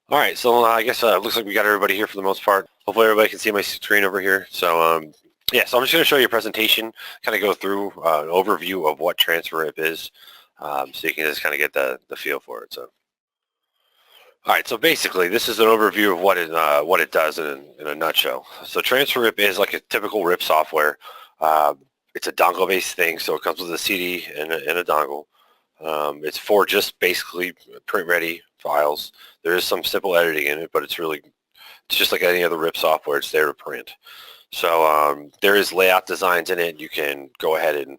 All right, so I guess it looks like we got everybody here for the most part. Hopefully everybody can see my screen over here. So yeah, so I'm just going to show you a presentation, kind of go through an overview of what TransferRIP is, so you can just kind of get the feel for it. So, all right, so basically this is an overview of what it does in a nutshell. So TransferRIP is like a typical RIP software. Uh, it's a dongle-based thing, so it comes with a CD and a dongle. It's for just basically print-ready files. There is some simple editing in it, but it's just like any other RIP software. It's there to print. So there is layout designs in it. You can go ahead and,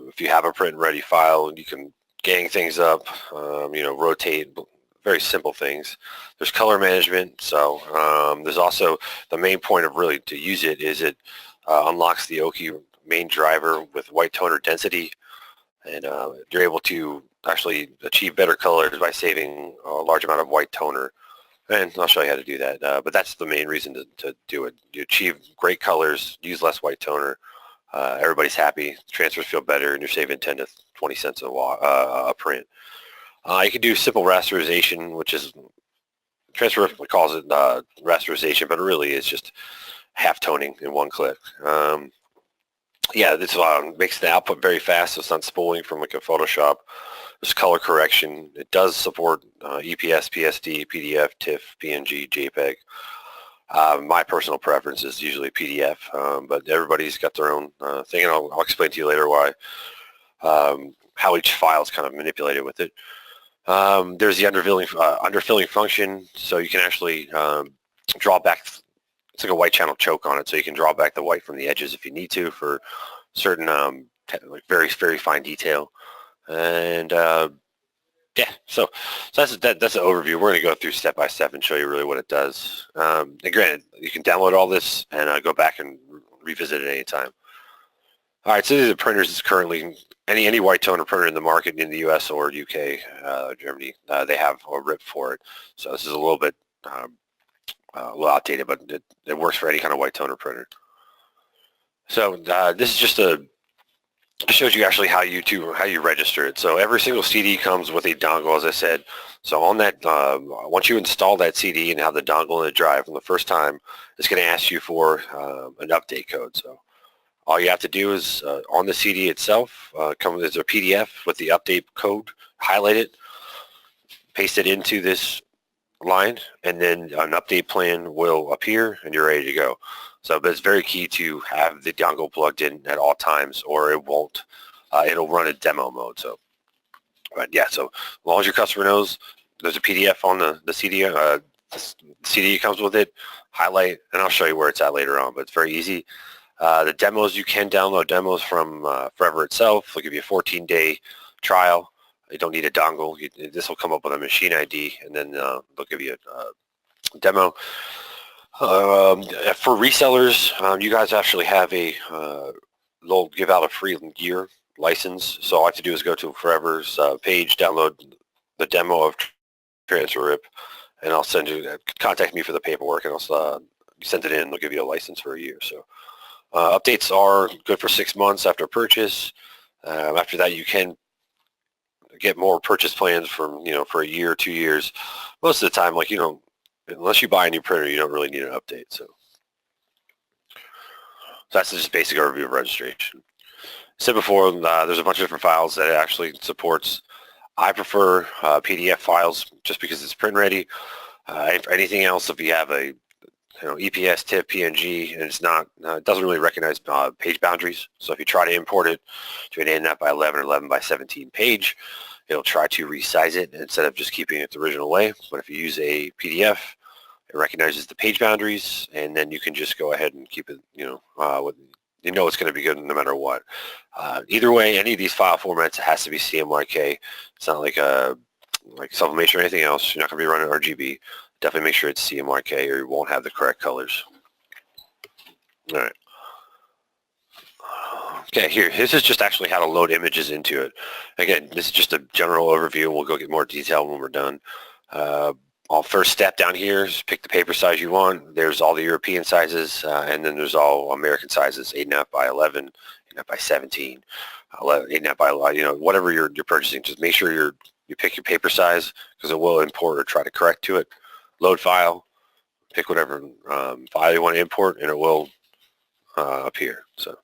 if you have a print-ready file, you can gang things up, rotate, very simple things. There's color management. So there's also the main point of really to use it is it unlocks the OKI main driver with white toner density. And you're able to actually achieve better colors by saving a large amount of white toner. And I'll show you how to do that. But that's the main reason to do it. You achieve great colors, use less white toner. Everybody's happy. Transfers feel better, and you're saving 10 to 20 cents a print. You can do simple rasterization, which is TransferRIP calls it rasterization, but it really is just half toning in one click. Yeah, this makes the output very fast, so it's not spooling from like a Photoshop. There's color correction. It does support EPS, PSD, PDF, TIFF, PNG, JPEG. My personal preference is usually PDF, but everybody's got their own thing, and I'll explain to you later why, how each file is kind of manipulated with it. There's the underfilling function, so you can actually draw back. It's like a white channel choke on it, so you can draw back the white from the edges if you need to for certain like very, very fine detail. And yeah, so that's an overview. We're going to go through step by step and show you really what it does. And granted, you can download all this and go back and revisit it anytime. All right, so these are printers that's currently any white toner printer in the market in the U.S. or UK, Germany. They have a RIP for it. So this is a little bit a little outdated, but it works for any kind of white toner printer. So this is just it shows you actually how you register it. So every single CD comes with a dongle, as I said. So on that, once you install that CD and have the dongle in the drive from the first time, it's going to ask you for an update code. So all you have to do is on the CD itself, there's a PDF with the update code, highlight it, paste it into this line, and then an update plan will appear and you're ready to go. So but it's very key to have the dongle plugged in at all times, or it won't, it'll run a demo mode. So, but yeah, so as long as your customer knows there's a PDF on the CD, the CD comes with it, highlight, and I'll show you where it's at later on, but it's very easy. The demos, you can download demos from Forever itself. They'll give you a 14-day trial. You don't need a dongle. This will come up with a machine ID, and then they'll give you a demo. For resellers, you guys actually have they'll give out a free year license. So all I have to do is go to Forever's page, download the demo of TransferRIP, and I'll send you, contact me for the paperwork, and I'll send it in. They'll give you a license for a year. So updates are good for 6 months after purchase. After that, you can get more purchase plans for a year or 2 years. Most of the time, like, unless you buy a new printer, you don't really need an update. So that's just basic overview of registration. Said before, there's a bunch of different files that it actually supports. I prefer PDF files just because it's print ready. If anything else, if you have a EPS, TIFF, PNG, and it's not, it doesn't really recognize page boundaries. So if you try to import it to an 8.5 by 11 or 11 by 17 page, it'll try to resize it instead of just keeping it the original way. But if you use a PDF, it recognizes the page boundaries, and then you can just go ahead and keep it, it's going to be good no matter what. Either way, any of these file formats, it has to be CMYK. It's not like sublimation or anything else. You're not going to be running RGB. Definitely make sure it's CMYK or you won't have the correct colors. All right. Okay, this is just actually how to load images into it. Again, this is just a general overview. We'll go get more detail when we're done. First step down here is pick the paper size you want. There's all the European sizes, and then there's all American sizes, 8.5 by 11, 8.5 by 17, 8.5 by, whatever you're purchasing. Just make sure you're You pick your paper size because it will import or try to correct to it. Load file, pick whatever file you want to import, and it will appear. So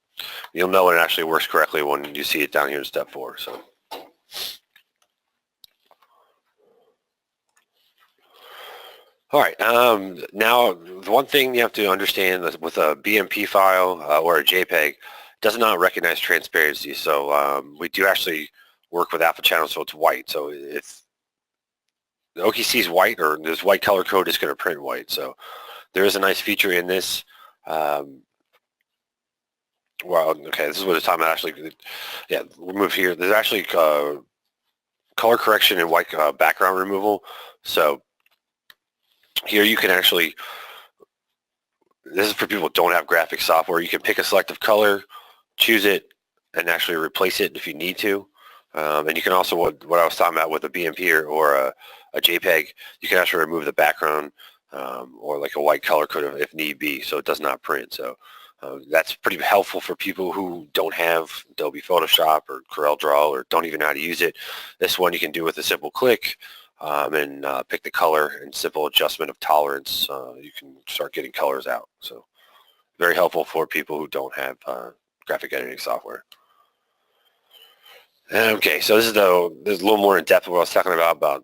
you'll know when it actually works correctly when you see it down here in step 4. So. All right, now the one thing you have to understand is with a BMP file or a JPEG, it does not recognize transparency. So we do actually work with alpha channels, so it's white. So if the OKI sees white or there's white color code, it's going to print white. So there is a nice feature in this. Well, okay, this is what it's talking about actually. Yeah, we'll move here. There's actually color correction and white background removal. So here you can actually, this is for people who don't have graphic software, you can pick a selective color, choose it, and actually replace it if you need to. And you can also, what I was talking about with a BMP or a JPEG, you can actually remove the background or like a white color code if need be, so it does not print. So that's pretty helpful for people who don't have Adobe Photoshop or CorelDRAW or don't even know how to use it. This one you can do with a simple click. And pick the color and simple adjustment of tolerance. You can start getting colors out. So very helpful for people who don't have graphic editing software. Okay, so this is a little more in depth of what I was talking about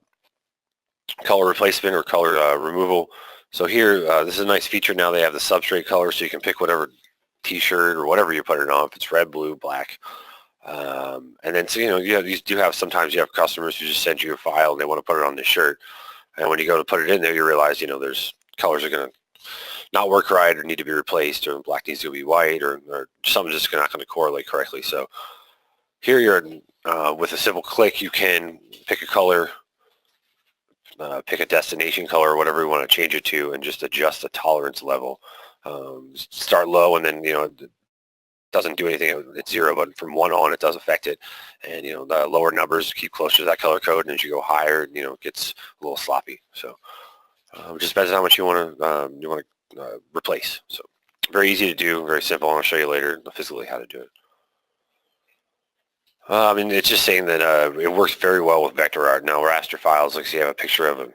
color replacement or color removal. So here, this is a nice feature. Now they have the substrate color, so you can pick whatever T-shirt or whatever you put it on. If it's red, blue, black. And then, so, you do have, sometimes you have customers who just send you a file and they want to put it on the shirt. And when you go to put it in there, you realize, there's colors are going to not work right or need to be replaced, or black needs to be white, or something's just not going to correlate correctly. So here you're, with a simple click, you can pick a color, pick a destination color or whatever you want to change it to, and just adjust the tolerance level. Start low, and then, doesn't do anything at 0, but from 1 on it does affect it. And the lower numbers keep closer to that color code, and as you go higher, it gets a little sloppy. So it just depends on how much you want to replace. So very easy to do, very simple. I'll show you later physically how to do it. It's just saying that it works very well with vector art. Now raster files, like, so you have a picture of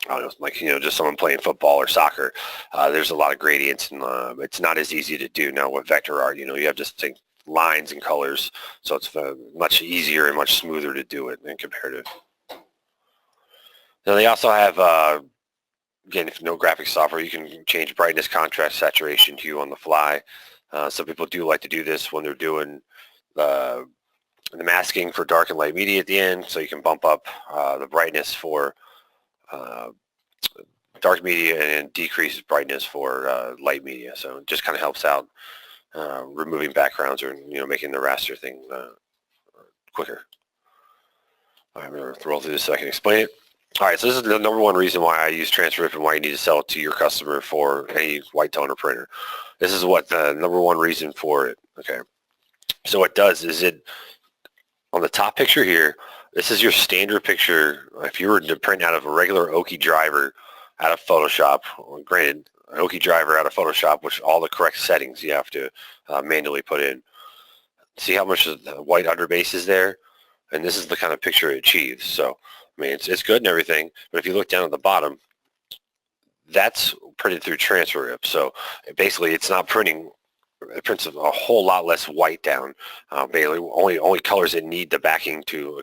I don't know, like, just someone playing football or soccer. There's a lot of gradients, and it's not as easy to do now with vector art. You have distinct lines and colors, so it's much easier and much smoother to do it than compared to. Now they also have, again, if no graphic software, you can change brightness, contrast, saturation, hue on the fly. Some people do like to do this when they're doing the masking for dark and light media at the end, so you can bump up the brightness for dark media and decrease brightness for light media. So it just kind of helps out removing backgrounds or making the raster thing quicker. I'm going to roll through this so I can explain it. All right, so this is the number one reason why I use TransferRIP and why you need to sell it to your customer for any white toner printer. This is what the number one reason for it. Okay, so what it does is it, on the top picture here, this is your standard picture. If you were to print out of a regular OKI driver out of Photoshop, well, granted, an OKI driver out of Photoshop, which all the correct settings you have to manually put in. See how much of the white underbase is there? And this is the kind of picture it achieves. So, it's good and everything, but if you look down at the bottom, that's printed through TransferRIP. So basically, it's not printing. It prints a whole lot less white down. Basically, only colors that need the backing to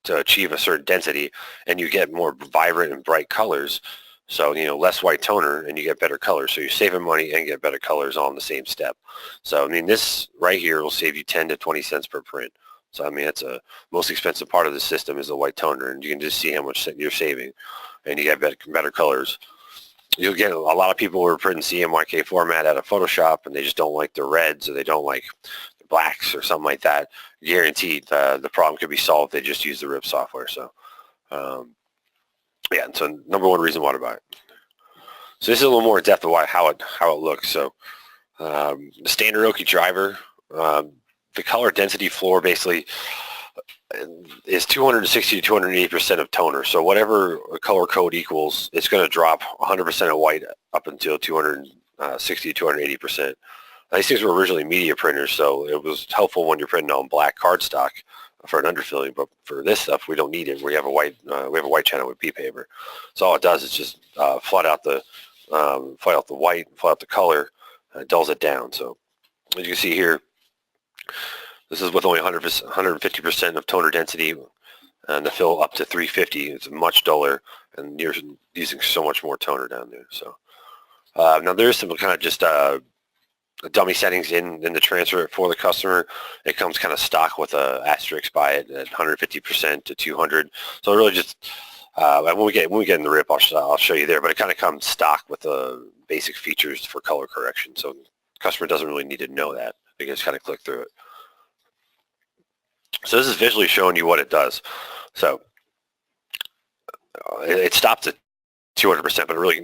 achieve a certain density, and you get more vibrant and bright colors. So less white toner, and you get better colors. So you're saving money and get better colors all in the same step. So this right here will save you 10 to 20 cents per print. So that's a most expensive part of the system is the white toner, and you can just see how much you're saving, and you get better colors. You'll get a lot of people who are printing CMYK format out of Photoshop, and they just don't like the reds, or they don't like the blacks or something like that. Guaranteed the problem could be solved if they just use the RIP software. So yeah, so number one reason why to buy it. So this is a little more in depth of how it looks. So the standard OKI driver, the color density floor basically is 260 to 280% of toner. So whatever a color code equals, it's going to drop 100% of white up until 260 to 280%. These things were originally media printers, so it was helpful when you're printing on black cardstock for an underfilling, but for this stuff we don't need it. We have a white channel with P paper, so all it does is just flood out the white, flood out the color, dulls it down. So as you can see here, this is with only 150% of toner density, and the fill up to 350. It's much duller, and you're using so much more toner down there. So now there's some kind of just dummy settings in the transfer for the customer. It comes kind of stock with a asterisk by it at 150% to 200. So it really just when we get in the RIP, I'll show you there. But it kind of comes stock with the basic features for color correction. So the customer doesn't really need to know that. They can just kind of click through it. So this is visually showing you what it does. So it stops at 200%, but it really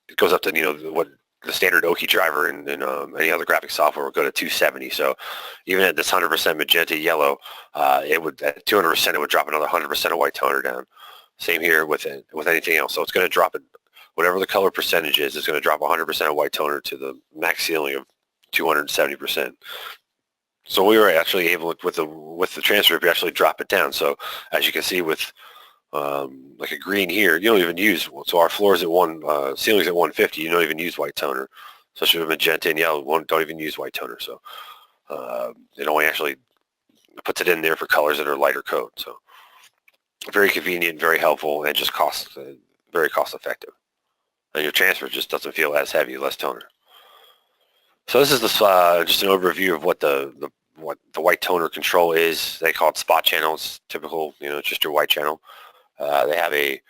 it goes up to what the standard OKI driver and any other graphic software would go to 270. So even at this 100% magenta yellow, it would at 200% it would drop another 100% of white toner down. Same here with anything else. So it's going to drop it, whatever the color percentage is, it's going to drop 100% of white toner to the max ceiling of 270%. So we were actually able with the TransferRIP to actually drop it down. So as you can see with like a green here, you don't even use, so our floor is at ceiling's at 150, you don't even use white toner. Especially with magenta and yellow, don't even use white toner. So it only actually puts it in there for colors that are lighter coat. So very convenient, very helpful, and just very cost effective. And your transfer just doesn't feel as heavy, less toner. So this is just an overview of what the white toner control is. They call it spot channels. Typical, it's just your white channel. They have it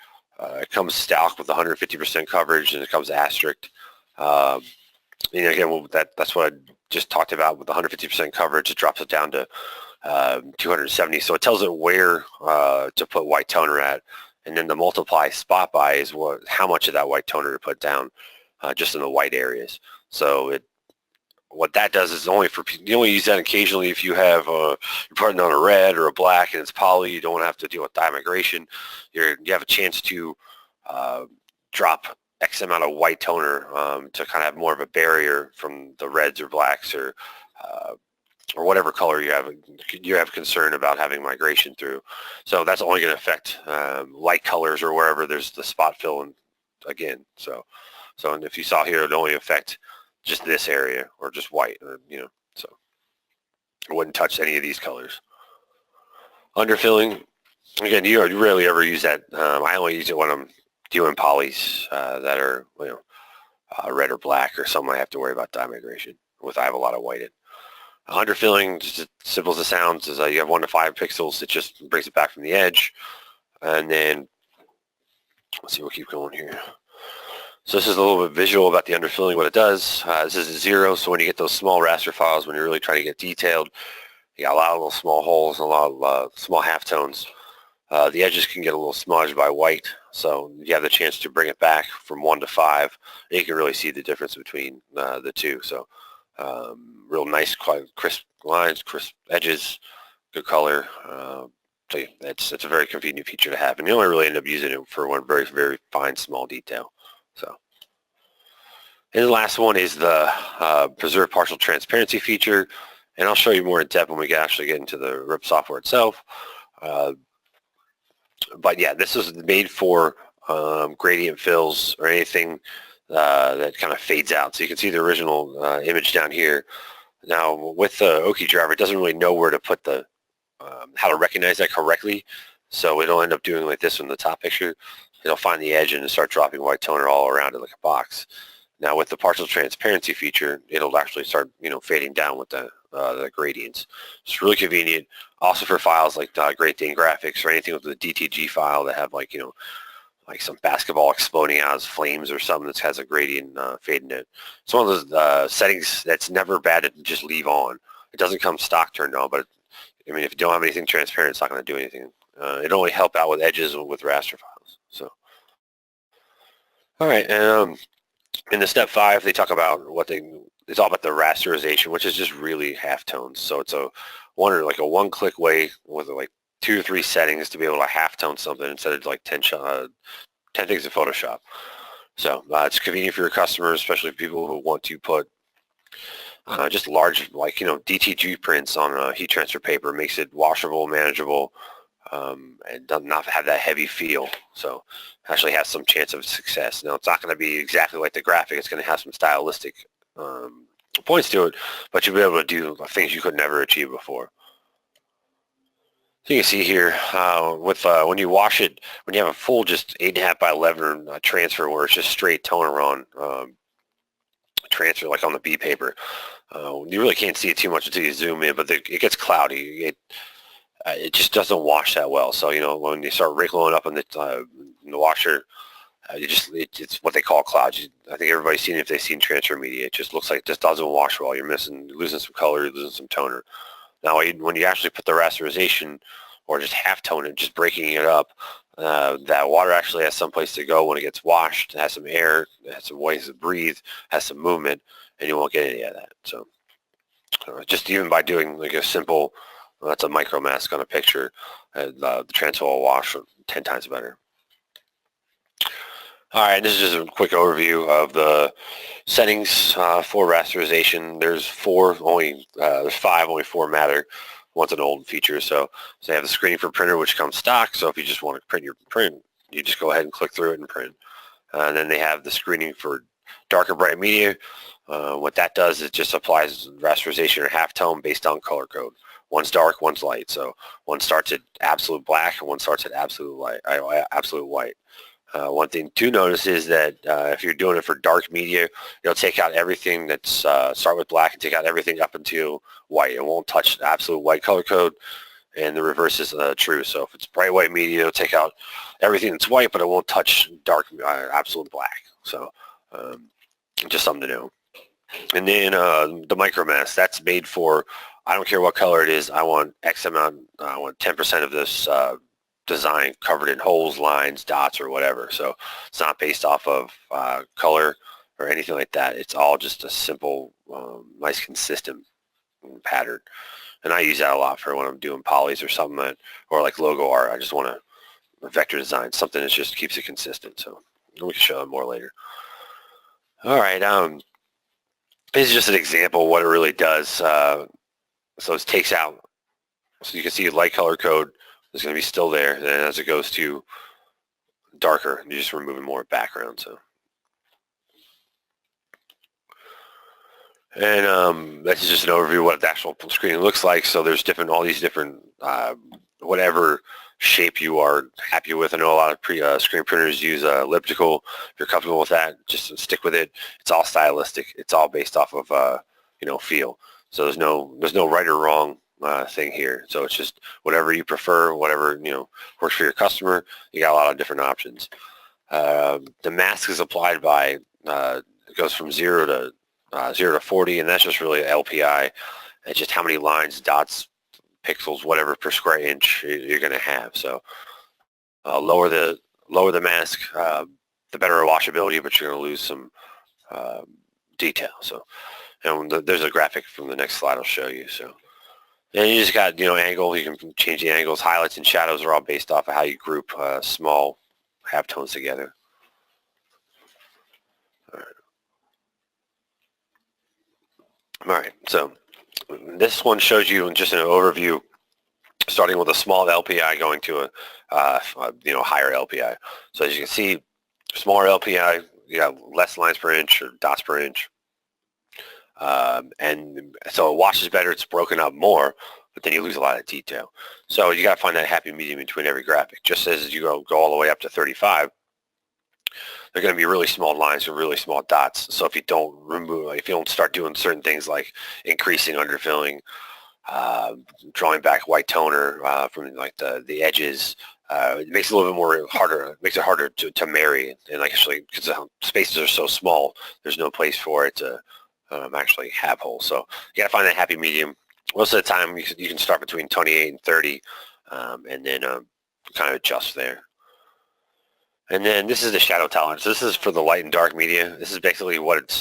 comes stock with 150% coverage, and it comes asterisk. Again, that's what I just talked about with the 150% coverage. It drops it down to 270. So it tells it where to put white toner at, and then the multiply spot by is how much of that white toner to put down just in the white areas. So what that does is you only use that occasionally if you have you're putting on a red or a black and it's poly. You don't have to deal with dye migration. You have a chance to drop X amount of white toner to kind of have more of a barrier from the reds or blacks or whatever color you have concern about having migration through. So that's only going to affect light colors or wherever there's the spot fill again. So and if you saw here, it only affect just this area or just white, so it wouldn't touch any of these colors. Underfilling, again, you rarely ever use that. I only use it when I'm doing polys that are red or black or something I have to worry about dye migration with. I have a lot of white in. Underfilling, just as simple as it sounds, is you have 1 to 5 pixels. It just brings it back from the edge, and then let's see, we'll keep going here. So this is a little bit visual about the underfilling, what it does. This is a 0, so when you get those small raster files, when you're really trying to get detailed, you got a lot of little small holes and a lot of small halftones. The edges can get a little smudged by white, so you have the chance to bring it back from 1 to 5. And you can really see the difference between the two. So real nice, quite crisp lines, crisp edges, good color. So yeah, it's a very convenient feature to have, and you only really end up using it for one very, very fine, small detail. So, and the last one is the preserve partial transparency feature, and I'll show you more in depth when we actually get into the RIP software itself. But yeah, this was made for gradient fills or anything that kind of fades out. So you can see the original image down here. Now with the OKI driver, it doesn't really know where to put how to recognize that correctly. So it'll end up doing like this in the top picture. It'll find the edge and start dropping white toner all around it like a box. Now with the partial transparency feature, it'll actually start fading down with the gradients. It's really convenient. Also for files like Great Dane graphics or anything with the DTG file that have like some basketball exploding out as flames or something that has a gradient fading it. It's one of those settings that's never bad to just leave on. It doesn't come stock turned on, but I mean if you don't have anything transparent, it's not going to do anything. It only help out with edges with raster files. So, all right, and in the step 5, they talk about it's all about the rasterization, which is just really halftones. So it's a one-click way with like 2 or 3 settings to be able to halftone something instead of like 10 things in Photoshop. So it's convenient for your customers, especially people who want to put just large, like, DTG prints on a heat transfer paper makes it washable, manageable, and does not have that heavy feel. So actually has some chance of success. Now, it's not going to be exactly like the graphic. It's going to have some stylistic points to it, but you'll be able to do things you could never achieve before. So you can see here when you wash it, when you have a full just 8.5 by 11 transfer where it's just straight toner on transfer, like on the B paper, you really can't see it too much until you zoom in, but it gets cloudy. It just doesn't wash that well. So when you start wrinkling up in the washer, it's what they call clouds. I think everybody's seen it if they've seen transfer media. It just looks like it just doesn't wash well. You're losing some color, you're losing some toner. Now, when you actually put the rasterization or just half tone it, just breaking it up, that water actually has some place to go when it gets washed. It has some air, it has some ways to breathe, has some movement, and you won't get any of that. So just even by doing like a simple, that's a micro mask on a picture, the transfer will wash 10 times better. All right, this is just a quick overview of the settings for rasterization. There's there's 5, only 4 matter. One's an old feature, so they have the screening for printer, which comes stock. So if you just want to print your print, you just go ahead and click through it and print. And then they have the screening for dark or bright media. What that does is just applies rasterization or halftone based on color code. One's dark, one's light. So one starts at absolute black and one starts at absolute white. One thing to notice is that if you're doing it for dark media, you'll take out everything that's start with black and take out everything up until white. It won't touch absolute white color code, and the reverse is true. So if it's bright white media, it'll take out everything that's white, but it won't touch dark absolute black. So just something to know. And then the micro mask, that's made for, I don't care what color it is, I want X amount, I want 10% of this design covered in holes, lines, dots, or whatever. So it's not based off of color or anything like that. It's all just a simple, nice, consistent pattern. And I use that a lot for when I'm doing polys or something, or like logo art. I just want a vector design, something that just keeps it consistent. So we can show them more later. All right. This is just an example of what it really does. So it takes out, so you can see light color code is going to be still there, and as it goes to darker, you're just removing more background. So, and this is just an overview of what the actual screen looks like. So there's all these different, whatever shape you are happy with. I know a lot of screen printers use elliptical. If you're comfortable with that, just stick with it. It's all stylistic. It's all based off of feel. So there's no right or wrong thing here. So it's just whatever you prefer, whatever works for your customer. You got a lot of different options. The mask is applied by it goes from 0 to 40, and that's just really LPI. It's just how many lines, dots, pixels, whatever per square inch you're going to have. So lower the mask, the better washability, but you're going to lose some detail. So there's a graphic from the next slide I'll show you. So. And you just got, angle. You can change the angles. Highlights and shadows are all based off of how you group small halftones together. All right. So this one shows you just an overview, starting with a small LPI going to a higher LPI. So as you can see, smaller LPI, you got less lines per inch or dots per inch. And so it washes better, it's broken up more, but then you lose a lot of detail. So you got to find that happy medium between every graphic. Just as you go all the way up to 35, they're going to be really small lines and really small dots. So if you don't start doing certain things like increasing underfilling, drawing back white toner from like the edges, it makes it a little bit more harder. It makes it harder to marry, and actually because the spaces are so small, there's no place for it to actually have holes. So you got to find that happy medium. Most of the time you can start between 28 and 30 and then kind of adjust there. And then this is the shadow tolerance. This is for the light and dark media. This is basically what it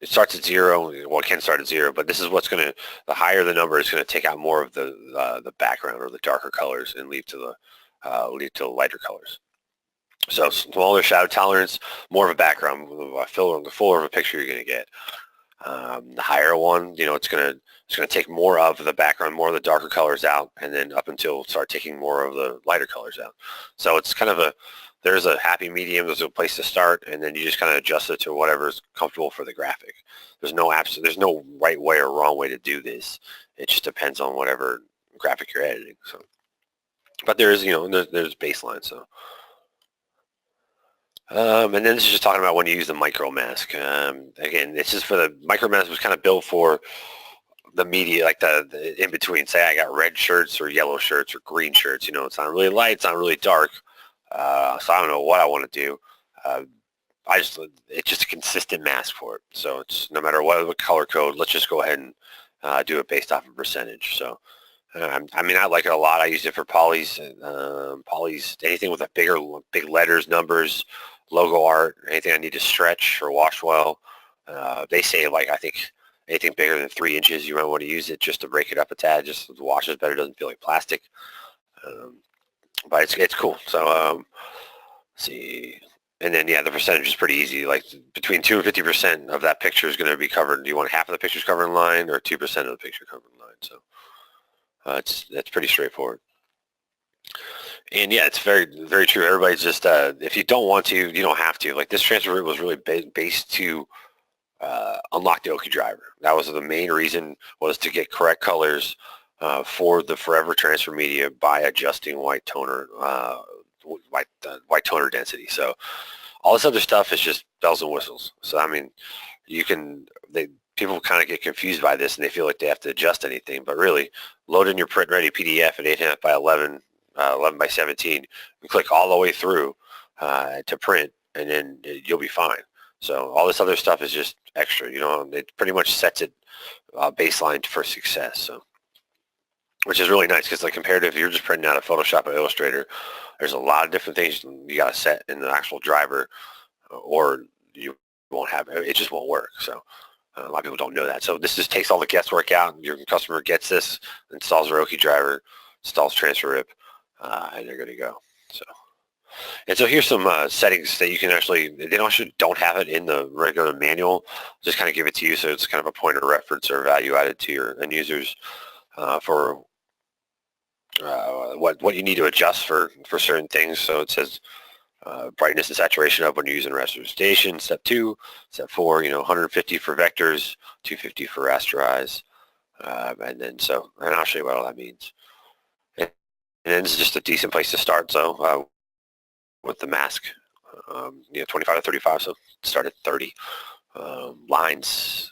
starts at 0. Well, it can start at 0, but this is what's going to, the higher the number is going to take out more of the background or the darker colors and leave to the lighter colors. So smaller shadow tolerance, more of a background, the fuller of a picture you're going to get. The higher one, it's gonna take more of the background, more of the darker colors out, and then up until start taking more of the lighter colors out. So it's kind of there's a happy medium, there's a place to start, and then you just kind of adjust it to whatever's comfortable for the graphic. There's no right way or wrong way to do this. It just depends on whatever graphic you're editing. So, but there is, there's baseline. So, and then this is just talking about when you use the micro mask. Again, this is for the micro mask was kind of built for the media, like the in between. Say I got red shirts or yellow shirts or green shirts. It's not really light, it's not really dark. So I don't know what I want to do. It's just a consistent mask for it. So it's no matter what color code, let's just go ahead and do it based off of percentage. So I mean, I like it a lot. I use it for polys, anything with big letters, numbers, logo art, anything I need to stretch or wash well. They say, like, I think anything bigger than 3 inches, you might want to use it just to break it up a tad, just so the wash is better, doesn't feel like plastic. But it's cool. So let's see. And then, yeah, the percentage is pretty easy. Like between 2 and 50% of that picture is going to be covered. Do you want half of the pictures covered in line or 2% of the picture covered in line? So that's pretty straightforward. And yeah, it's very, very true. Everybody's just, if you don't want to, you don't have to. Like this TransferRIP was really based to unlock the OKI driver. That was the main reason, was to get correct colors for the forever transfer media by adjusting white toner density. So all this other stuff is just bells and whistles. So I mean, people kind of get confused by this and they feel like they have to adjust anything, but really load in your print ready PDF at 8.5 by 11, 11 by 17, and click all the way through to print, and then you'll be fine. So all this other stuff is just extra, it pretty much sets it baseline for success. So, which is really nice, because like compared to if you're just printing out a Photoshop or Illustrator, there's a lot of different things you got to set in the actual driver, or you won't have it. It just won't work. So a lot of people don't know that. So this just takes all the guesswork out. Your customer gets this, installs their OKI driver, installs TransferRIP, and they're good to go. So here's some settings that you can actually, they don't have it in the regular manual, just kind of give it to you, so it's kind of a point of reference or value added to your end users for what you need to adjust for certain things. So it says brightness and saturation up when you're using rasterization, step 2, step 4, 150 for vectors, 250 for rasterize, and I'll show you what all that means. And then this is just a decent place to start. So with the mask, 25 to 35, so start at 30 lines.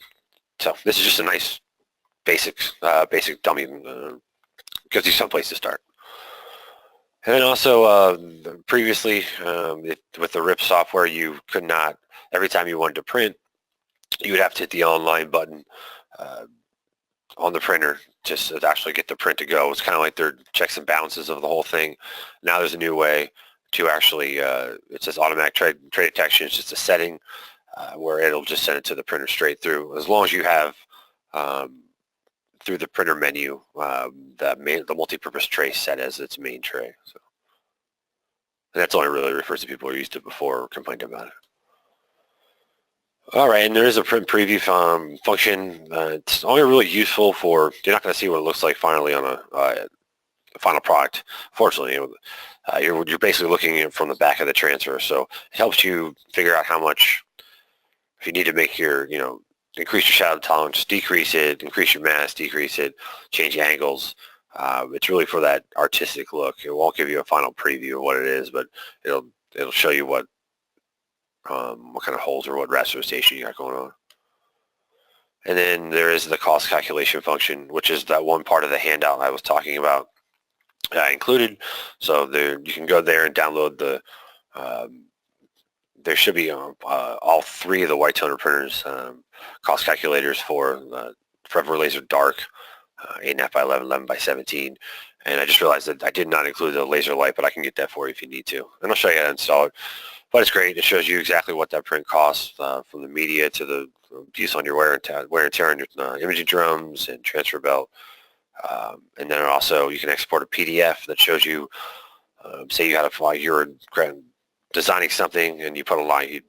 So this is just a nice basic dummy, gives you some place to start. And then also previously with the RIP software, you could not, every time you wanted to print, you would have to hit the online button on the printer just to actually get the print to go. It's kind of like their checks and balances of the whole thing. Now there's a new way to actually, it says automatic trade detection. It's just a setting where it'll just send it to the printer straight through, as long as you have through the printer menu the multi-purpose tray set as its main tray. So, and that's only really refers to people who used it before or complained about it. All right, and there is a print preview function. It's only really useful for, you're not going to see what it looks like finally on a final product. Fortunately, you're basically looking at it from the back of the transfer, so it helps you figure out how much, if you need to make your, increase your shadow tolerance, decrease it, increase your mask, decrease it, change angles. It's really for that artistic look. It won't give you a final preview of what it is, but it'll show you what kind of holes or what rasterization you got going on. And then there is the cost calculation function, which is that one part of the handout I was talking about included. So there, you can go there and download the, there should be all 3 of the white toner printers cost calculators for Forever Laser Dark, 8.5 by 11, 11 by 17. And I just realized that I did not include the laser light, but I can get that for you if you need to. And I'll show you how to install it. But it's great. It shows you exactly what that print costs, from the media to the use on your wear and tear on your imaging drums and transfer belt. And then also you can export a PDF that shows you, say you had you're designing something and you put a line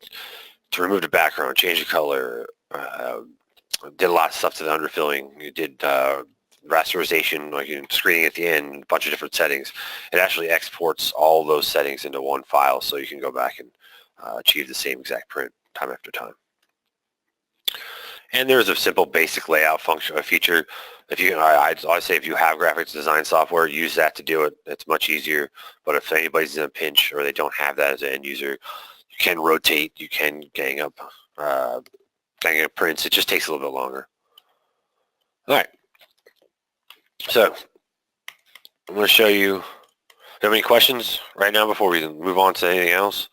to remove the background, change the color, did a lot of stuff to the underfilling. You did rasterization, like screening at the end, a bunch of different settings. It actually exports all those settings into one file, so you can go back and achieve the same exact print time after time. And there's a simple basic layout function, a feature. If you, I'd say if you have graphics design software, use that to do it. It's much easier. But if anybody's in a pinch or they don't have that as an end user, you can rotate, you can gang up prints. It just takes a little bit longer. All right. So I'm going to show you. Do you have any questions right now before we move on to anything else?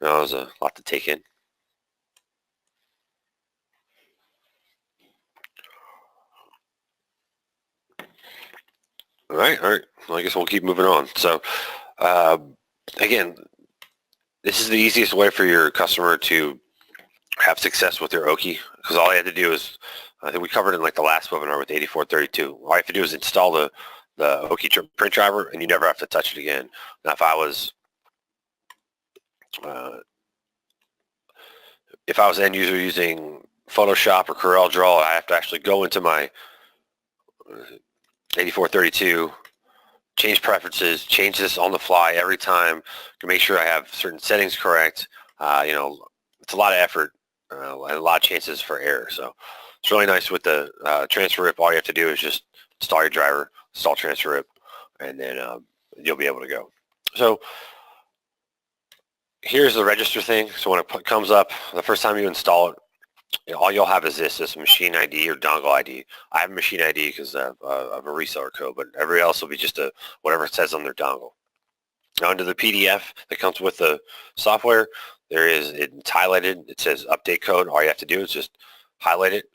No, there's a lot to take in. All right. Well, I guess we'll keep moving on. So, again, this is the easiest way for your customer to have success with their OKI, because all you have to do is, I think we covered in like the last webinar with 8432. All you have to do is install the OKI print driver, and you never have to touch it again. Now, if I was end user using Photoshop or CorelDRAW, I have to actually go into my 8432, change preferences, change this on the fly every time to make sure I have certain settings correct. You know, it's a lot of effort and a lot of chances for error. So it's really nice with the TransferRIP. All you have to do is just install your driver, install TransferRIP, and then you'll be able to go. So here's the register thing. So when it comes up, the first time you install it, all you'll have is this machine ID or dongle ID. I have a machine ID because I have a reseller code, but everybody else will be just whatever it says on their dongle. Now, under the PDF that comes with the software, it's highlighted. It says update code. All you have to do is just highlight it,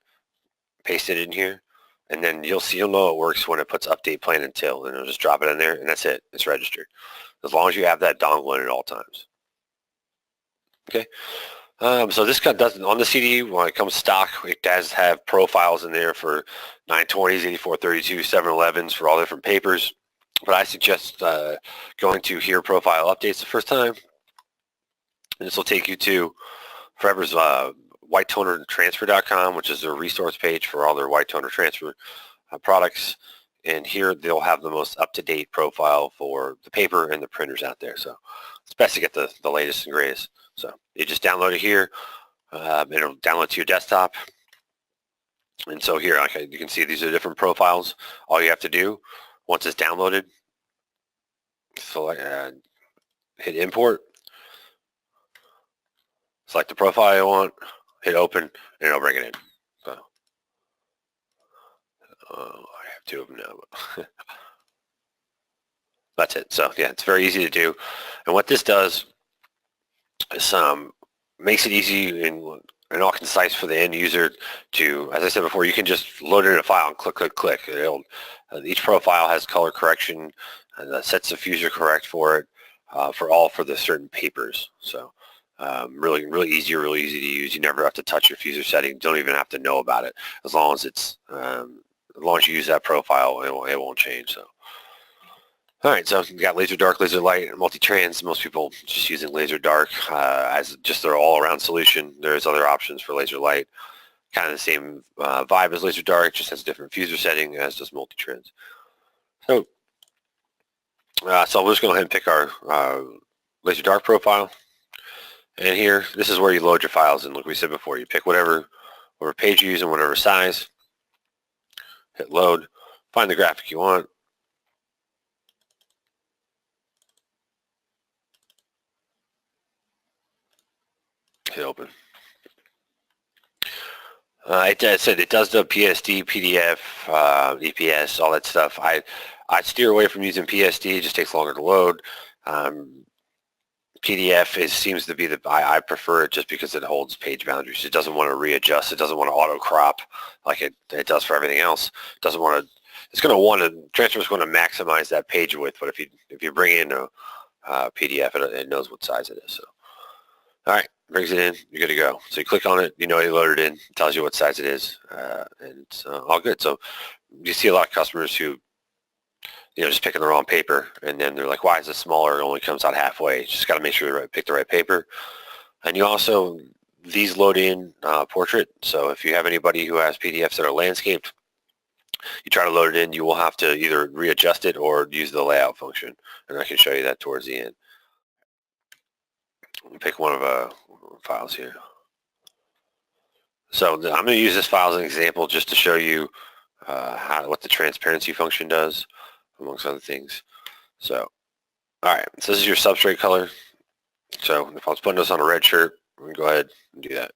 paste it in here, and then you'll know it works when it puts update plan until, and it'll just drop it in there, and that's it. It's registered. As long as you have that dongle in at all times. Okay. So this doesn't, on the CD, when it comes stock, it does have profiles in there for 920s, 8432, 711s for all different papers. But I suggest going to here profile updates the first time. And this will take you to Forever's whitetonertransfer.com, which is their resource page for all their white toner transfer products. And here they'll have the most up-to-date profile for the paper and the printers out there. So it's best to get the latest and greatest. So you just download it here. It'll download to your desktop. And so here, you can see these are different profiles. All you have to do, once it's downloaded, hit import, select the profile you want, hit open, and it'll bring it in. So I have two of them now. But that's it. So yeah, it's very easy to do. And what this does is makes it easy and all concise for the end user to, as I said before, you can just load it in a file and click, click, click. Each profile has color correction and sets the diffuser correct for it for the certain papers. So really easy to use. You never have to touch your diffuser setting. Don't even have to know about it. As long as you use that profile, it won't change. So. All right, so you got laser dark, laser light, and multi-trans. Most people just using laser dark as just their all-around solution. There's other options for laser light. Kind of the same vibe as laser dark, just has a different diffuser setting as does multi-trans. So we'll just go ahead and pick our laser dark profile. And here, this is where you load your files. And like we said before, you pick whatever page you use and whatever size. Hit load, find the graphic you want. Hit open. It does the PSD, PDF, EPS, all that stuff. I steer away from using PSD. It just takes longer to load. PDF seems to be I prefer it just because it holds page boundaries. It doesn't want to readjust. It doesn't want to auto crop like it does for everything else. It doesn't want to. It's going to want to transfer is going to maximize that page width. But if you bring in a PDF, it knows what size it is. So. All right, brings it in, you're good to go. So you click on it, you loaded in, it tells you what size it is, and it's all good. So you see a lot of customers who, just picking the wrong paper, and then they're like, why is this smaller? It only comes out halfway. You just got to make sure you pick the right paper. And you also, these load in portrait. So if you have anybody who has PDFs that are landscaped, you try to load it in, you will have to either readjust it or use the layout function. And I can show you that towards the end. Let me pick one of files here. So I'm going to use this file as an example just to show you what the transparency function does, amongst other things. So, all right, so this is your substrate color. So if I was putting this on a red shirt, we can go ahead and do that.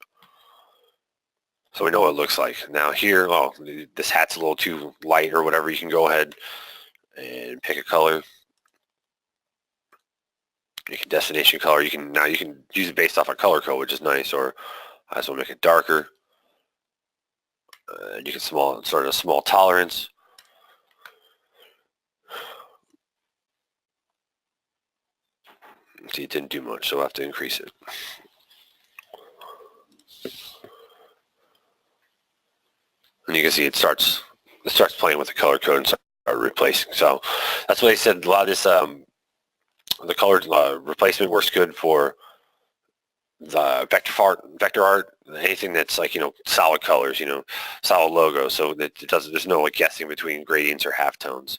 So we know what it looks like. Now here, oh, this hat's a little too light or whatever, you can go ahead and pick a color. You can destination color. Now you can use it based off a color code, which is nice. Or I just want to make it darker. You can sort of a small tolerance. See, it didn't do much, so we'll have to increase it. And you can see it starts playing with the color code and starts replacing. So that's why they said a lot of this the color replacement works good for the vector art, anything that's like, solid colors, solid logos. So that there's no like guessing between gradients or halftones.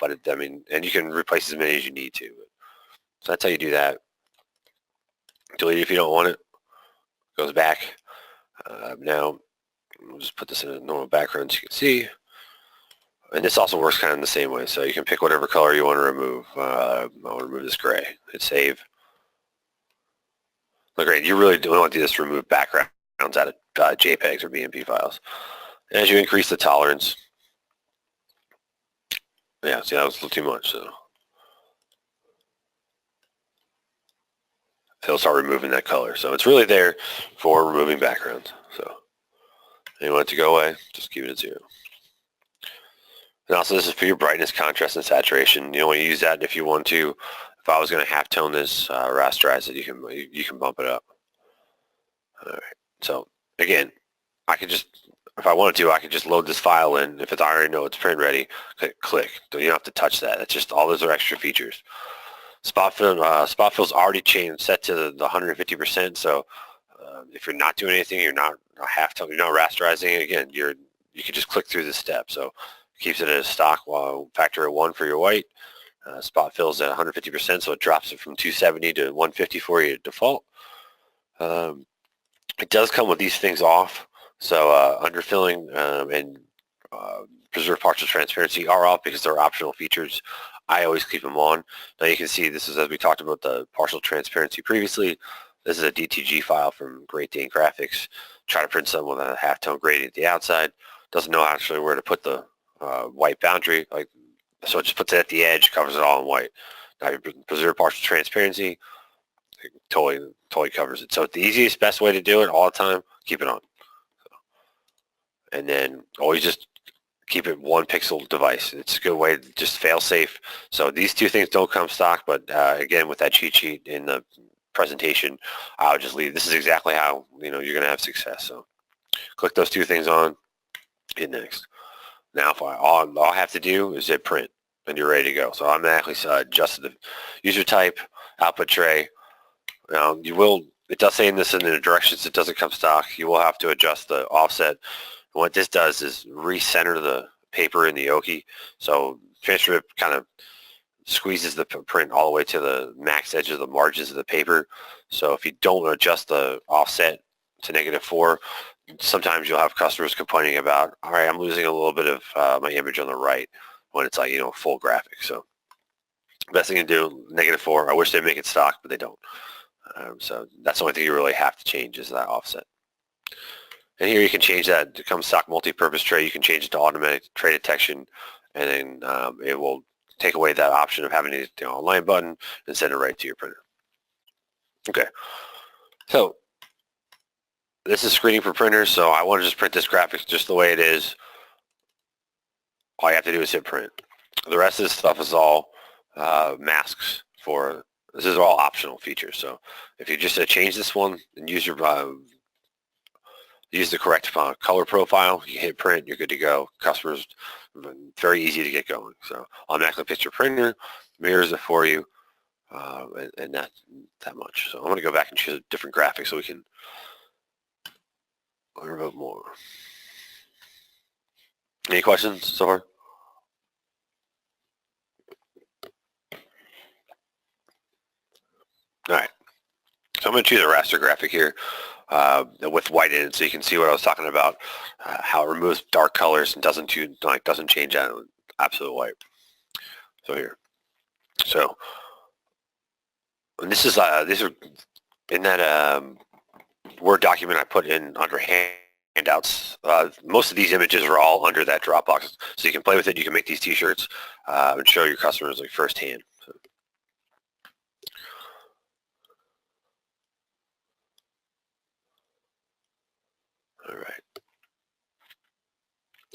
And you can replace as many as you need to. So that's how you do that. Delete it if you don't want it. Goes back. Now we'll just put this in a normal background so you can see. And this also works kind of in the same way. So you can pick whatever color you want to remove. I want to remove this gray. Hit save. Look, great. You really don't want to do this to remove backgrounds out of JPEGs or BMP files. As you increase the tolerance, yeah, see, that was a little too much. So it'll start removing that color. So it's really there for removing backgrounds. So and you want it to go away, just keep it at 0. And also this is for your brightness, contrast, and saturation. You want to use that if you want to. If I was going to halftone this, rasterize it, you can bump it up. All right. So again, I could just, if I wanted to, I could just load this file in. If I already know it's print ready, click. You don't have to touch that. It's just all those are extra features. Spot fill's already set to the 150%. So if you're not doing anything, you're not halftone, you're not rasterizing it. Again, you can just click through this step. So it keeps it at stock while factor at 1 for your white. Spot fills at 150%, so it drops it from 270 to 150 for you at default. It does come with these things off, so underfilling and preserve partial transparency are off because they're optional features. I always keep them on. Now you can see this is, as we talked about the partial transparency previously, this is a DTG file from Great Dane Graphics. Try to print something with a halftone gradient at the outside. Doesn't know actually where to put the white boundary, so it just puts it at the edge, covers it all in white. Now you preserve partial transparency, it totally covers it. So the easiest, best way to do it all the time, keep it on. And then always just keep it 1 pixel device. It's a good way to just fail safe. So these two things don't come stock, but again, with that cheat sheet in the presentation, I'll just leave. This is exactly how you're going to have success. So click those 2 things on, hit next. Now, all I have to do is hit print, and you're ready to go. So I'm actually adjusted the user type, output tray. Now, it does say in the directions, it doesn't come stock. You will have to adjust the offset. And what this does is recenter the paper in the OKI. So TransferRIP kind of squeezes the print all the way to the max edge of the margins of the paper. So if you don't adjust the offset to -4, sometimes you'll have customers complaining about, all right, I'm losing a little bit of my image on the right when it's like, full graphic. So best thing to do, -4. I wish they'd make it stock, but they don't. So that's the only thing you really have to change is that offset. And here you can change that to come stock multi-purpose tray. You can change it to automatic tray detection, and then it will take away that option of having the online button and send it right to your printer. Okay. So this is screening for printers, so I want to just print this graphic just the way it is. All you have to do is hit print. The rest of this stuff is all masks for, this is all optional features. So if you just change this one and use the correct color profile, you hit print, you're good to go. Customers, very easy to get going. So automatically picks your printer, mirrors it for you, and that much. So I'm going to go back and choose a different graphic so we can a little bit more. Any questions so far? All right. So I'm going to choose a raster graphic here with white in it, so you can see what I was talking about, how it removes dark colors and doesn't change that absolute white. So here. So, and this is these are in that Word document I put in under handouts. Most of these images are all under that Dropbox, so you can play with it. You can make these T-shirts and show your customers like firsthand. So. All right.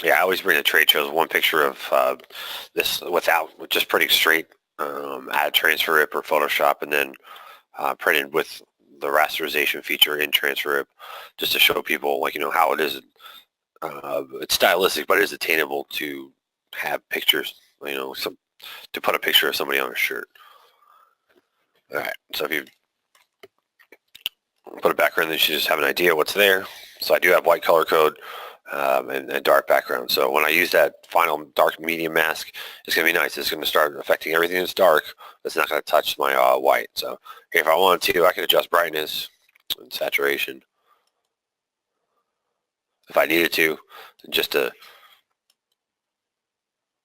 Yeah, I always bring to trade shows one picture of this without just printing straight, add TransferRIP or Photoshop, and then printed with the rasterization feature in TransferRIP, just to show people how it is. It's stylistic, but it is attainable to have pictures. To put a picture of somebody on a shirt. All right, so if you put a background, then you should just have an idea what's there. So I do have white color code and dark background. So when I use that final dark medium mask, it's going to be nice. It's going to start affecting everything that's dark. It's not going to touch my white. So if I wanted to, I could adjust brightness and saturation if I needed to, just to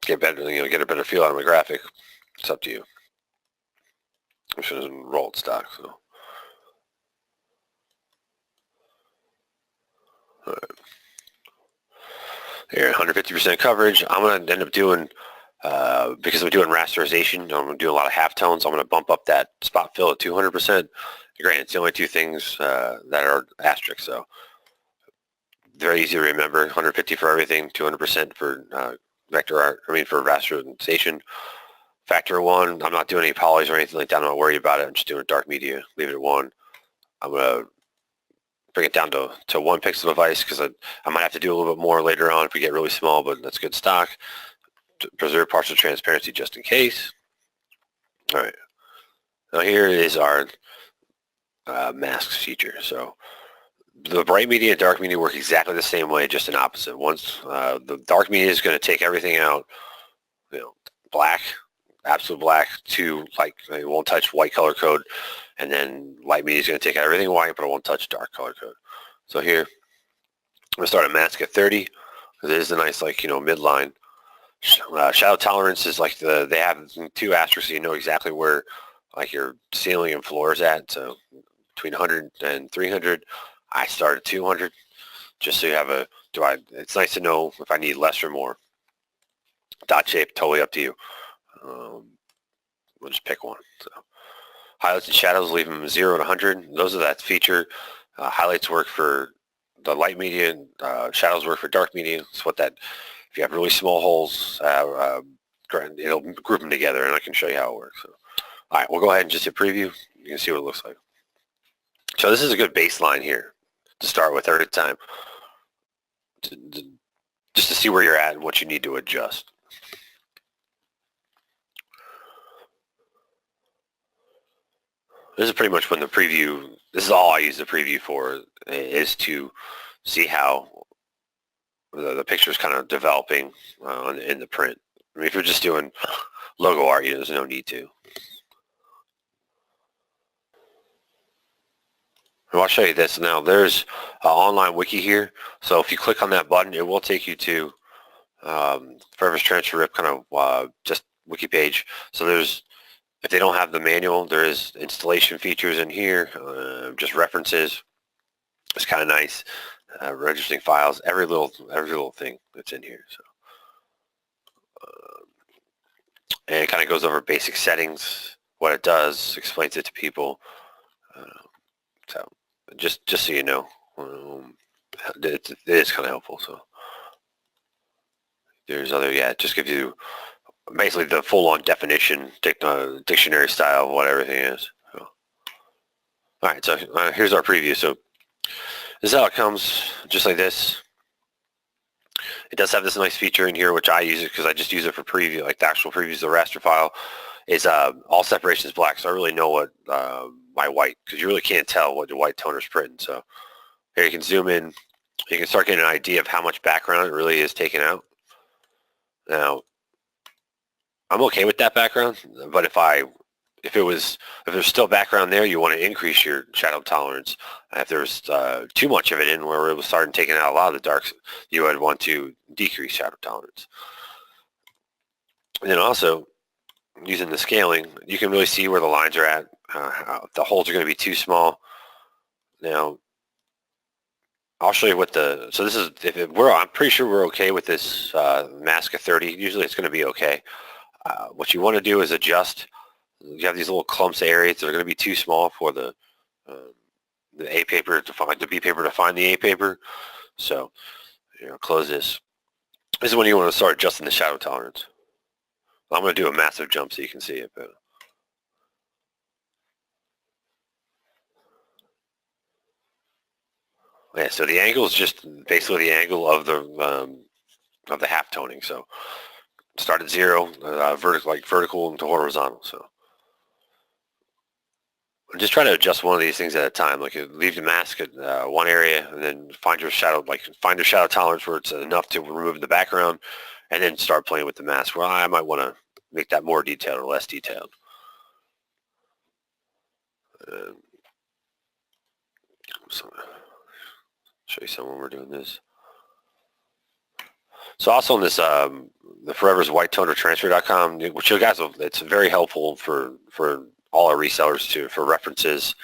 get better, get a better feel out of my graphic. It's up to you. I'm just going to roll it stock. So. All right. Here, 150% coverage. I'm going to end up doing, because I'm doing rasterization, I'm going to do a lot of halftones. I'm going to bump up that spot fill to 200%. Granted, it's the only two things that are asterisks, so very easy to remember. 150 for everything, 200% for for rasterization. Factor 1, I'm not doing any polys or anything like that. I'm not worried about it. I'm just doing dark media. Leave it at 1. I'm going to bring it down to 1 pixel device, because I might have to do a little bit more later on if we get really small, but that's good stock. To preserve partial transparency just in case. All right. Now here is our masks feature. So the bright media and dark media work exactly the same way, just an opposite. Once the dark media is going to take everything out, black, absolute black, to it won't touch white color code, and then light media is going to take out everything white, but it won't touch dark color code. So here, I'm going to start a mask at 30, because it is a nice midline. Shadow tolerance is they have 2 asterisks, so you know exactly where your ceiling and floor is at. So between 100 and 300, I start at 200, just so you have it's nice to know if I need less or more. Dot shape, totally up to you. We'll just pick one. So highlights and shadows, leave them 0 and 100. Those are that feature. Highlights work for the light media, shadows work for dark media. It's what that. If you have really small holes, it'll group them together, and I can show you how it works. So, all right, we'll go ahead and just hit preview. You can see what it looks like. So this is a good baseline here to start with every time, just to see where you're at and what you need to adjust. This is pretty much when the preview, this is all I use the preview for, is to see how the picture is kind of developing in the print. I mean, if you're just doing logo art, there's no need to. And I'll show you this now. There's an online wiki here. So if you click on that button, it will take you to Forever's TransferRIP kind of just wiki page. So if they don't have the manual, there is installation features in here, just references. It's kind of nice. Registering files, every little thing that's in here. So, and it kind of goes over basic settings, what it does, explains it to people. So just so you know, it is kind of helpful. So there's it just gives you basically the full-on definition, dictionary style of what everything is. So, all right, so here's our preview. So this is how it comes, just like this. It does have this nice feature in here, which I use it because I just use it for preview, like the actual previews. The raster file is all separation is black, so I really know what my white, because you really can't tell what the white toner is printing. So here you can zoom in, You can start getting an idea of how much background it really is taken out. Now, I'm okay with that background, but if there's still background there, you want to increase your shadow tolerance. If there's too much of it in where it was starting taking out a lot of the darks, you would want to decrease shadow tolerance. And then also, using the scaling, you can really see where the lines are at. The holes are going to be too small. Now, I'll show you what so this is, I'm pretty sure we're okay with this mask of 30. Usually it's going to be okay. What you want to do is adjust. You have these little clumps of areas that are going to be too small for the A paper to find, the B paper to find the A paper. So, close this. This is when you want to start adjusting the shadow tolerance. I'm going to do a massive jump so you can see it. But yeah, so the angle is just basically the angle of the half toning. So start at 0, vertical into horizontal. So just try to adjust one of these things at a time. Like leave the mask at one area, and then find your shadow tolerance where it's enough to remove the background, and then start playing with the mask. Well, I might want to make that more detailed or less detailed. So show you some when we're doing this. So also on this, the Forever's White Toner Transfer.com, which you guys, it's very helpful for all our resellers for references,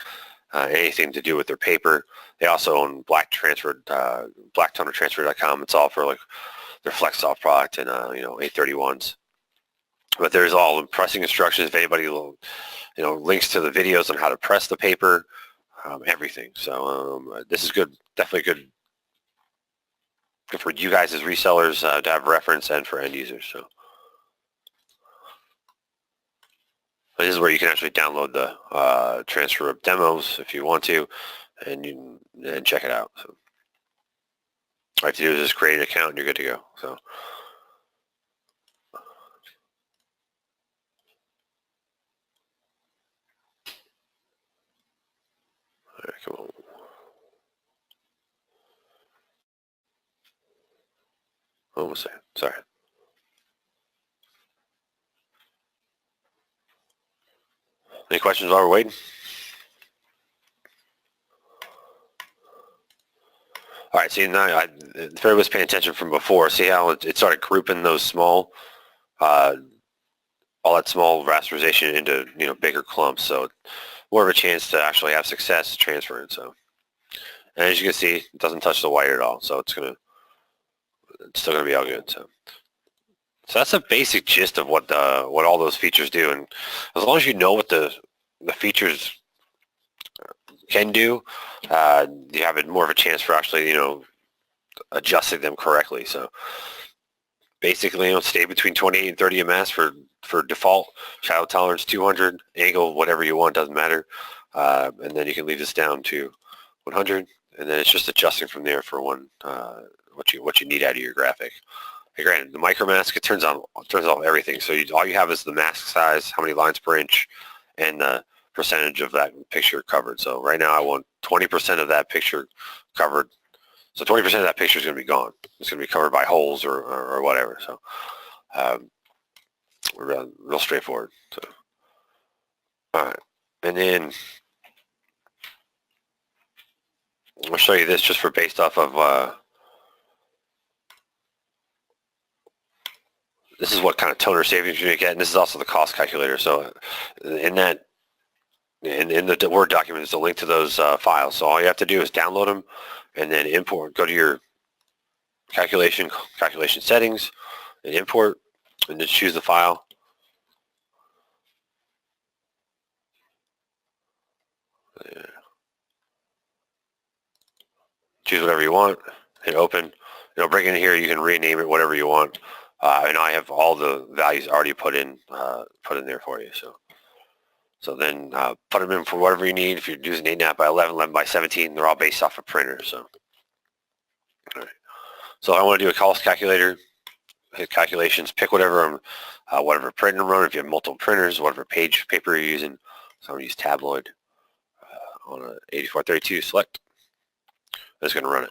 anything to do with their paper. They also own Black Toner Transfer.com. It's all for like their FlexSoft product and 831s. But there's all the pressing instructions. If anybody will, links to the videos on how to press the paper, everything. So this is good, definitely good for you guys as resellers to have reference and for end users. So this is where you can actually download the TransferRIP demos if you want to, and check it out. So all you have to do is just create an account and you're good to go. So all right, come on. Almost there. Sorry. Any questions while we're waiting? All right, see now, if everybody was paying attention from before, see how it started grouping those small, all that small rasterization into bigger clumps. So more of a chance to actually have success transferring. So, and as you can see, it doesn't touch the white at all. So it's still gonna be all good. So that's a basic gist of what all those features do, and as long as you know what the features can do, you have more of a chance for actually adjusting them correctly. So basically, stay between 28 and 30 ms for default. Shadow tolerance 200, angle whatever you want, doesn't matter, and then you can leave this down to 100, and then it's just adjusting from there for what you need out of your graphic. Hey, granted, the micro mask, it turns off everything. So all you have is the mask size, how many lines per inch, and the percentage of that picture covered. So right now I want 20% of that picture covered. So 20% of that picture is going to be gone. It's going to be covered by holes or whatever. So we're real straightforward. So all right, and then I'll show you this just for based off of this is what kind of toner savings you're going to get, and this is also the cost calculator. So in the Word document is a link to those files. So all you have to do is download them and then import. Go to your calculation settings and import, and just choose the file. Yeah. Choose whatever you want, hit open. It'll bring it in here. You can rename it whatever you want. And I have all the values already put in there for you. So then put them in for whatever you need. If you're using 8.5 by 11, 11 by 17, they're all based off a printer. So, all right. So I want to do a cost calculator. Hit calculations. Pick whatever printer I'm running. If you have multiple printers, whatever paper you're using. So I'm going to use tabloid on a 8432. Select. I'm just going to run it.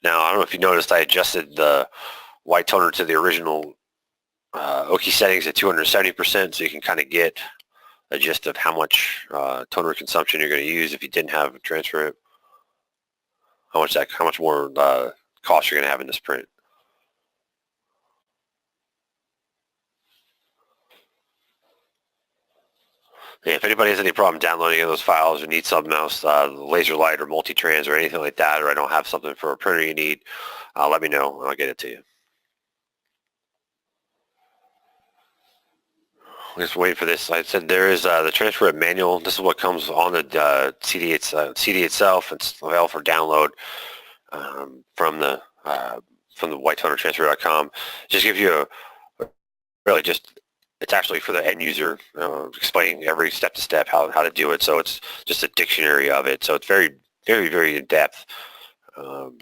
Now, I don't know if you noticed, I adjusted the white toner to the original OKI settings at 270%, so you can kind of get a gist of how much toner consumption you're going to use if you didn't have TransferRIP, how much more cost you're going to have in this print. Yeah, if anybody has any problem downloading any of those files or needs something else, laser light or multi-trans or anything like that, or I don't have something for a printer you need, let me know and I'll get it to you. Just waiting for this. I said there is the TransferRIP manual. This is what comes on the CD itself. It's available for download from the whitetonertransfer.com. Just gives you really just, it's actually for the end user, explaining every step to step how to do it. So it's just a dictionary of it. So it's very, very, very in depth on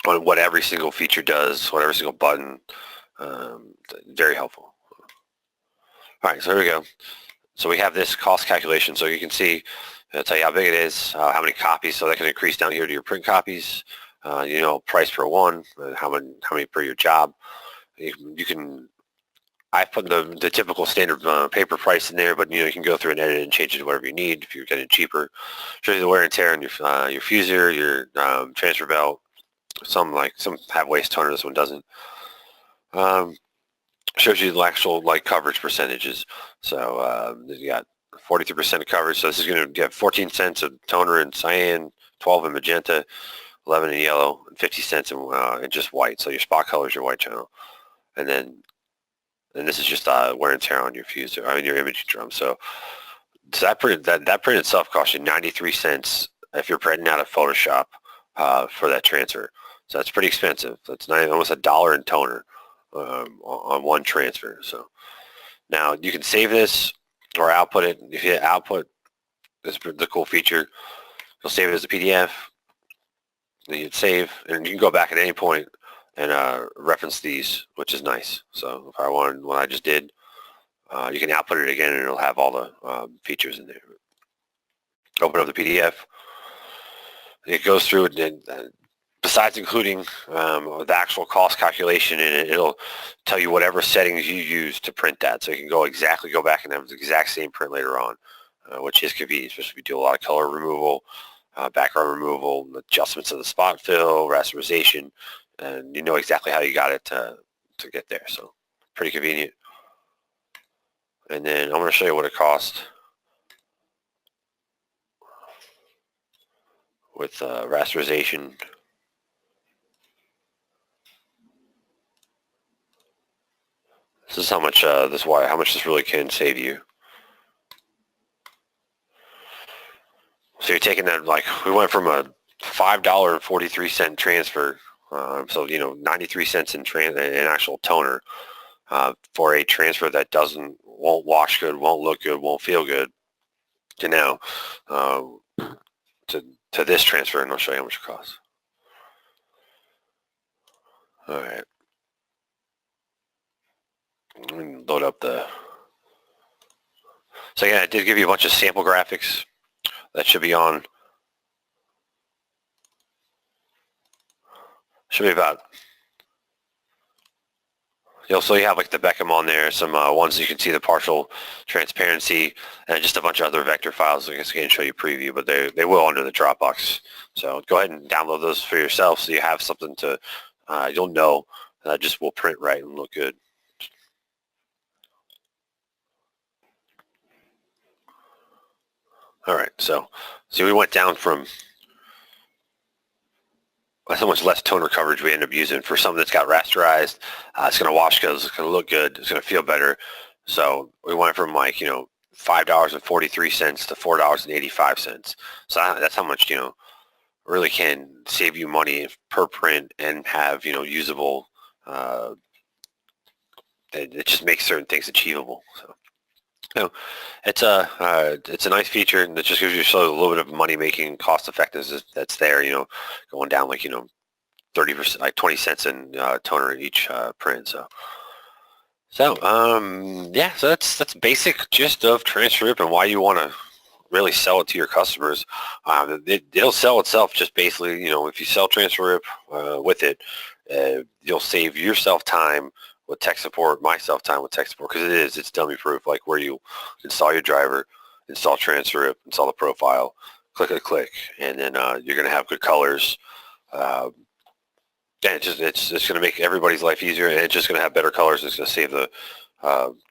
what every single feature does, what every single button. Very helpful. All right, so here we go. So we have this cost calculation. So you can see, it'll tell you how big it is, how many copies. So that can increase down here to your print copies. You know, price per one, how many per your job. You can. I put the typical standard paper price in there, but you know you can go through and edit it and change it to whatever you need if you're getting it cheaper. Shows you the wear and tear on your fuser, your transfer belt. Some have waste toner. This one doesn't. Shows you the actual coverage percentages. So you got 43% coverage. So this is going to get 14 cents of toner in cyan, 12 in magenta, 11 in yellow, and 50 cents in just white. So your spot color is your white channel, and this is just wear and tear on your fuser, your imaging drum. So that print itself costs you 93 cents if you're printing out of Photoshop for that transfer. So that's pretty expensive. That's almost $1 in toner on one transfer. So now you can save this or output it. If you hit output, this is the cool feature. You'll save it as a PDF. Then you hit save, and you can go back at any point and reference these, which is nice. So if I wanted what I just did, you can output it again and it'll have all the features in there. Open up the PDF. It goes through it, and besides including the actual cost calculation in it, it'll tell you whatever settings you use to print that. So you can go back and have the exact same print later on, which is convenient, especially if you do a lot of color removal, background removal, adjustments of the spot fill, rasterization, and you know exactly how you got it to get there. So pretty convenient. And then I'm going to show you what it costs with rasterization. This is how much how much this really can save you. So you're taking that, we went from a $5.43 transfer, so 93 cents in actual toner for a transfer that won't wash good, won't look good, won't feel good, to now to this transfer, and I'll show you how much it costs. All right. Let me load up so again, I did give you a bunch of sample graphics that should be on. Should be about, so you have the Beckham on there, some ones you can see the partial transparency, and just a bunch of other vector files. I guess I can't show you preview, but they will under the Dropbox. So go ahead and download those for yourself so you have something to, you'll know that just will print right and look good. All right, so see, we went down from how much less toner coverage we end up using for something that's got rasterized. It's going to wash good, it's going to look good, it's going to feel better. So we went from $5.43 to $4.85. So that's how much, really can save you money per print and have, usable, it just makes certain things achievable. So it's a nice feature that just gives you a little bit of money making cost effectiveness that's there, going down 30%, 20 cents in toner each print. So yeah, so that's basic gist of TransferRIP and why you want to really sell it to your customers. It'll sell itself just basically, if you sell TransferRIP with it, you'll save yourself time with tech support, myself time with tech support, because it's dummy proof, like where you install your driver, install TransferRIP, install the profile, click, and then you're going to have good colors. Yeah, it's just going to make everybody's life easier, and it's just going to have better colors. It's going to save the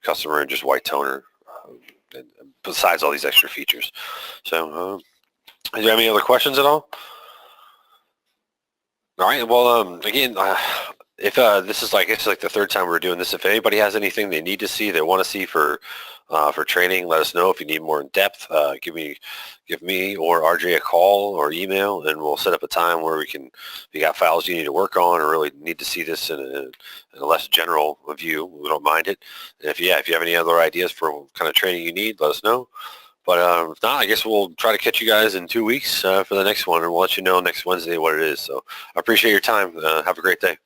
customer in just white toner, and besides all these extra features. So, is there any other questions at all? All right. Well, again, if this is like, it's like the third time we're doing this, if anybody has anything they need to see, they want to see for training, let us know. If you need more in depth, give me or RJ a call or email, and we'll set up a time where if you got files you need to work on or really need to see this in a less general view, we don't mind it. And if you have any other ideas for what kind of training you need, let us know. But if not, I guess we'll try to catch you guys in 2 weeks for the next one, and we'll let you know next Wednesday what it is. So I appreciate your time. Have a great day.